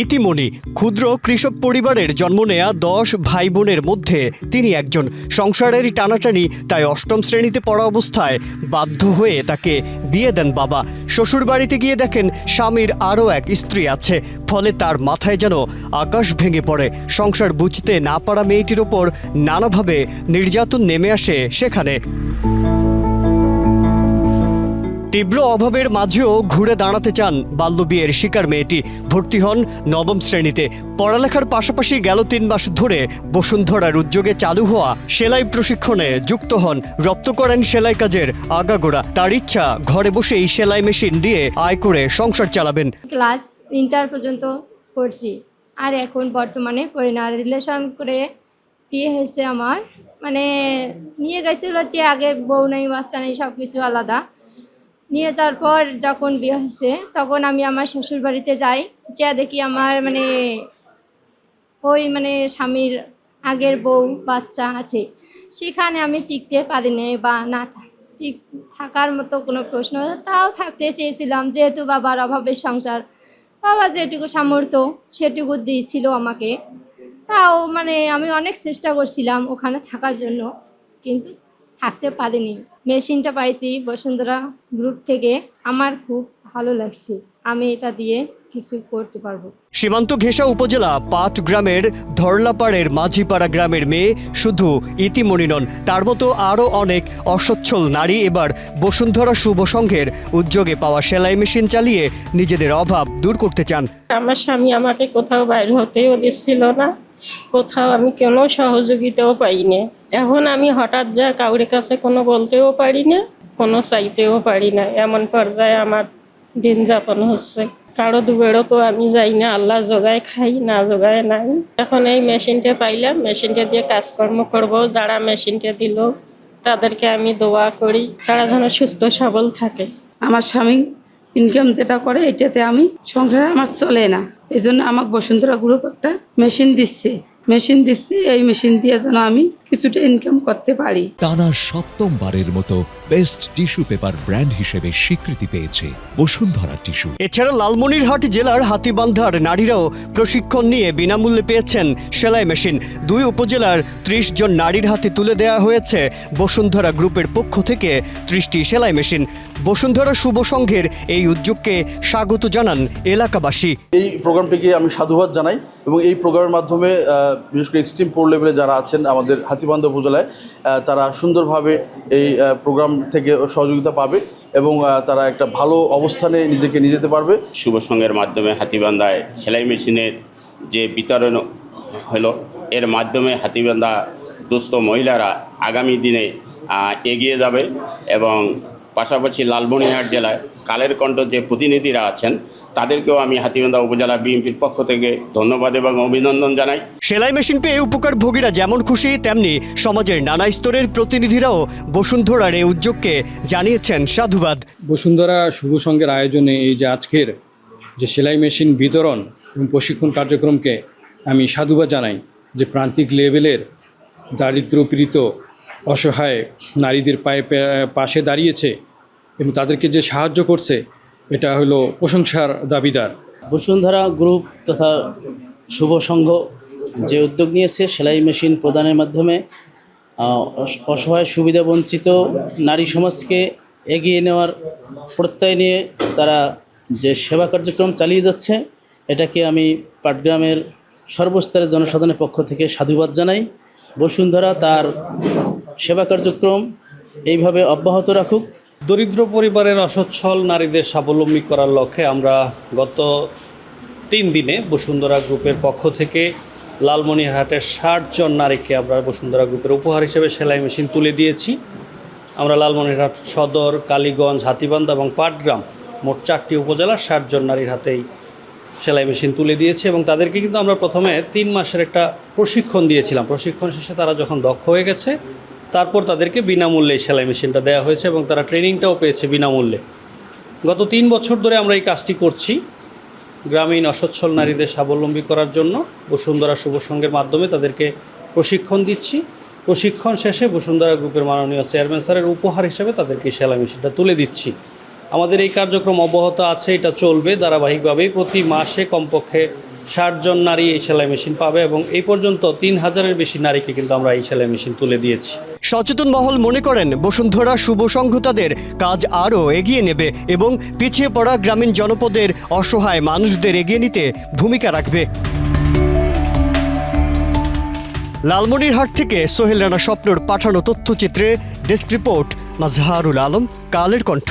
ইতিমনি ক্ষুদ্র কৃষক পরিবারের জন্ম নেয়া 10 ভাই বোনের মধ্যে তিনি একজন। সংসারের টানাটানি তাই অষ্টম শ্রেণীতে পড়া অবস্থায় বাধ্য হয়ে তাকে বিয়ে দেন বাবা। শ্বশুর বাড়িতে গিয়ে দেখেন স্বামীর আরও এক স্ত্রী আছে, ফলে তার মাথায় যেন আকাশ ভেঙে পড়ে। সংসার বুঝতে না পারা মেয়েটির ওপর নানাভাবে নির্যাতন নেমে আসে সেখানে। তীব্র অভাবের মাঝেও ঘুরে দাঁড়াতে চান বাল্যবিয়ের শিকার মেয়েটি। ভর্তি হন নবম শ্রেণীতে। পড়ালেখার পাশাপাশি গেল 3 মাস ধরে বসুন্ধরার উদ্যোগে চালু হওয়া সেলাই প্রশিক্ষণে যুক্ত হন। রপ্ত করেন সেলাই কাজের আগাগোড়া। তার ইচ্ছা ঘরে বসেই সেলাই মেশিন দিয়ে আয় করে সংসার চালাবেন। ক্লাস ইন্টার পর্যন্ত পড়ছি, আর এখন বর্তমানে পড়ি না। রিলেশন করে বিয়ে হয়েছে আমার, মানে নিয়ে গেছিল যে আগে বউ নেই বাচ্চা নেই সব কিছু আলাদা। নিয়ে যাওয়ার পর যখন বিয়ে হয়েছে তখন আমি আমার শ্বশুর বাড়িতে যাই, যা দেখি আমার মানে স্বামীর আগের বউ বাচ্চা আছে। সেখানে আমি টিকতে পারিনি বা না ঠিক থাকার মতো কোনো প্রশ্ন, তাও থাকতে চেয়েছিলাম যেহেতু বাবার অভাবের সংসার। বাবা যেটুকু সামর্থ্য সেটুকু দিয়েছিল আমাকে, তাও আমি অনেক চেষ্টা করছিলাম ওখানে থাকার জন্য, কিন্তু থাকতে পারিনি। মেশিনটা পাইছি বসুন্ধরা গ্রুপ থেকে, আমার খুব ভালো লাগছে। আমি এটা দিয়ে কিছু করতে পারবো। সীমান্ত ঘেঁষা উপজেলা পাটগ্রামের ধরলাপাড়ের মাঝিপাড়া গ্রামের মেয়ে শুধু ইতিমনি নন, তার মতো আরও অনেক অসচ্ছল নারী এবার বসুন্ধরা শুভ সংঘের উদ্যোগে পাওয়া সেলাই মেশিন চালিয়ে নিজেদের অভাব দূর করতে চান। আমার স্বামী আমাকে কোথাও বাইরে হতেও দিচ্ছিল না, কোথাও আমি কোনো সহযোগিতাও পাইনি। এখন আমি হঠাৎ যা কাউরের কাছে কোনো বলতেও পারি না, কোনো চাইতেও পারি না। এমন পর্যায়ে আমার দিন যাপন হচ্ছে। কারো দুবেরও তো আমি যাই না, আল্লাহ জোগায় খাই, না জোগায় নাই। এখন এই মেশিনটা পাইলাম, মেশিনটা দিয়ে কাজকর্ম করব। যারা মেশিনটা দিল তাদেরকে আমি দোয়া করি তারা যেন সুস্থ সবল থাকে। আমার স্বামী ইনকাম যেটা করে এটাতে আমি সংসারে আমার চলে না, এই জন্য আমাকে বসুন্ধরা গ্রুপ একটা মেশিন দিচ্ছে। এই মেশিন দিয়ে যেন আমি কিছুটা ইনকাম করতে পারি। টানা 7মবারের মতো বেস্ট টিস্যু পেপার ব্র্যান্ড হিসেবে স্বীকৃতি পেয়েছে বসুন্ধরা টিস্যু। এছাড়া লালমনিরহাট জেলার হাতীবান্ধার নারীরাও প্রশিক্ষণ নিয়ে বিনামূল্যে পেয়েছেন সেলাই মেশিন। 2 উপজেলার 30 জন নারীর হাতে তুলে দেওয়া হয়েছে বসুন্ধরা গ্রুপের পক্ষ থেকে 30টি সেলাই মেশিন। বসুন্ধরা শুভ সংঘের এই উদ্যোগকে স্বাগত জানান এলাকাবাসী। এই প্রোগ্রামটিকে আমি সাধুবাদ জানাই এবং এই প্রোগ্রামের মাধ্যমে বিশেষ করে এক্সট্রিম প্রো লেভেলে যারা আছেন আমাদের হাতীবান্ধা উপজেলায়, তারা সুন্দরভাবে এই প্রোগ্রাম থেকে সহযোগিতা পাবে এবং তারা একটা ভালো অবস্থানে নিজেকে নিয়ে যেতে পারবে। শুভ সংঘের মাধ্যমে হাতীবান্ধায় সেলাই মেশিনের যে বিতরণ হলো, এর মাধ্যমে হাতীবান্ধা দুস্থ মহিলারা আগামী দিনে এগিয়ে যাবে এবং পাশাপাশি লালমনিরহাট জেলায় কালের কণ্ঠ যে প্রতিনিধিরা আছেন তাদেরকেও আমি হাতীবান্ধা উপজেলা বিএনপির পক্ষ থেকে ধন্যবাদ এবং অভিনন্দন জানাই। সেলাই মেশিন পেয়ে উপকারভোগীরা যেমন খুশি, তেমনি সমাজের নানা স্তরের প্রতিনিধিরাও বসুন্ধরার এই উদ্যোগকে জানিয়েছেন সাধুবাদ। বসুন্ধরা শুভ সংঘের আয়োজনে এই যে আজকের যে সেলাই মেশিন বিতরণ এবং প্রশিক্ষণ কার্যক্রমকে আমি সাধুবাদ জানাই। যে প্রান্তিক লেভেলের দারিদ্র্যপীড়িত অসহায় নারীদের পাশে দাঁড়িয়েছে এবং তাদেরকে যে সাহায্য করছে, এটা হলো প্রশংসার দাবিদার। বসুন্ধরা গ্রুপ তথা শুভ সংঘ যে উদ্যোগ নিয়েছে সেলাই মেশিন প্রদানের মাধ্যমে অসহায় সুবিধাবঞ্চিত নারী সমাজকে এগিয়ে নেওয়ার প্রত্যয় নিয়ে তারা যে সেবা কার্যক্রম চালিয়ে যাচ্ছে, এটাকে আমি পাটগ্রামের সর্বস্তরের জনসাধারণের পক্ষ থেকে সাধুবাদ জানাই। বসুন্ধরা তার সেবা কার্যক্রম এইভাবে অব্যাহত রাখুক। দরিদ্র পরিবারের অসচ্ছল নারীদের স্বাবলম্বী করার লক্ষ্যে আমরা গত 3 দিনে বসুন্ধরা গ্রুপের পক্ষ থেকে লালমনিরহাটের 60 জন নারীকে আমরা বসুন্ধরা গ্রুপের উপহার হিসেবে সেলাই মেশিন তুলে দিয়েছি। আমরা লালমনিরহাট সদর, কালীগঞ্জ, হাতীবান্ধা এবং পাটগ্রাম মোট 4টি উপজেলার 60 জন নারীর হাতেই সেলাই মেশিন তুলে দিয়েছি এবং তাদেরকে কিন্তু আমরা প্রথমে 3 মাসের একটা প্রশিক্ষণ দিয়েছিলাম। প্রশিক্ষণ শেষে তারা যখন দক্ষ হয়ে গেছে তারপর তাদেরকে বিনামূল্যে সেলাই মেশিনটা দেওয়া হয়েছে এবং তারা ট্রেনিংটাও পেয়েছে বিনামূল্যে। গত 3 বছর ধরে আমরা এই কাজটি করছি গ্রামীণ অসচ্ছল নারীদের স্বাবলম্বী করার জন্য। বসুন্ধরা শুভ সংঘের মাধ্যমে তাদেরকে প্রশিক্ষণ দিচ্ছি। প্রশিক্ষণ শেষে বসুন্ধরা গ্রুপের মাননীয় চেয়ারম্যান স্যারের উপহার হিসেবে তাদেরকে সেলাই মেশিনটা তুলে দিচ্ছি। আমাদের এই কার্যক্রম অব্যাহত আছে, এটা চলবে ধারাবাহিকভাবেই। প্রতি মাসে কমপক্ষে 60 জন নারী এই সেলাই মেশিন পাবে এবং এই পর্যন্ত 3000-এর বেশি নারীকে কিন্তু আমরা এই সেলাই মেশিন তুলে দিয়েছি। সচেতন মহল মনে করেন বসুন্ধরা শুভ সংঘ তাদের কাজ আরও এগিয়ে নেবে এবং পিছিয়ে পড়া গ্রামীণ জনপদের অসহায় মানুষদের এগিয়ে নিতে ভূমিকা রাখবে। লালমনিরহাট থেকে সোহেল রানা স্বপ্নর পাঠানো তথ্যচিত্রে ডেস্ক রিপোর্ট মাজহারুল আলম, কালের কণ্ঠ।